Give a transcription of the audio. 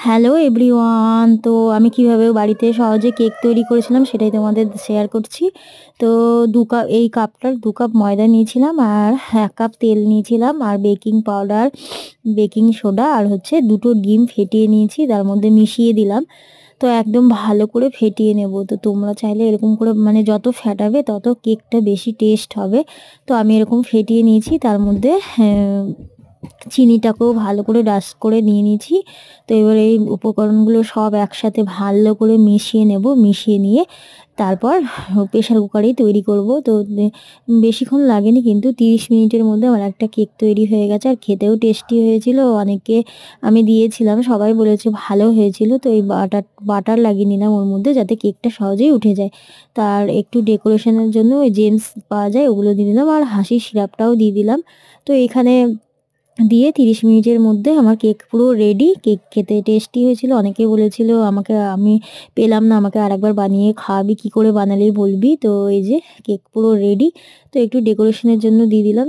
Hello everyone, তো আমি কিভাবে বাড়িতে সহজে কেক তৈরি করেছিলাম সেটাই তোমাদের শেয়ার করছি। তো এই কাপটার 2 কাপ ময়দা নিয়েছিলাম, আর 1 কাপ তেল নিয়েছিলাম, আর বেকিং পাউডার, বেকিং সোডা, আর হচ্ছে 2টো ডিম ফেটিয়ে নিয়েছি, তার মধ্যে মিশিয়ে দিলাম। তো একদম ভালো করে ফেটিয়ে নেব। তো তোমরা চাইলে এরকম করে মানে যত ফেটাবে তত কেকটা বেশি টেস্ট হবে। তো আমি এরকম ফেটিয়ে নিয়েছি, তার মধ্যে চিনিটাকেও ভালো করে ডাস্ট করে নিয়ে নিয়েছি। তো এবার এই উপকরণগুলো সব একসাথে ভালো করে মিশিয়ে নেব। মিশিয়ে নিয়ে তারপর প্রেশার কুকারেই তৈরি করব। তো বেশিক্ষণ লাগেনি, কিন্তু 30 মিনিটের মধ্যে আমার একটা কেক তৈরি হয়ে গেছে, আর খেতেও টেস্টি হয়েছিল। অনেককে আমি দিয়েছিলাম, সবাই বলেছে ভালো হয়েছিল। তো এই বাটার লাগিয়ে নিলাম ওর মধ্যে, যাতে কেকটা সহজেই উঠে যায়। তার একটু ডেকোরেশনের জন্য ওই জেমস পাওয়া যায়, ওগুলো দিয়ে দিলাম, আর হাসির সিরাপটাও দিয়ে দিলাম। তো এখানে দিয়ে 30 মিনিটের মধ্যে আমার কেক পুরো রেডি। কেক খেতে টেস্টি হয়েছিল। অনেকে বলেছিল আমাকে, আমি পেলাম না, আমাকে আরেকবার বানিয়ে খাওয়াবি, কী করে বানালেই বলবি। তো এই যে কেক পুরো রেডি। তো একটু ডেকোরেশনের জন্য দিয়ে দিলাম।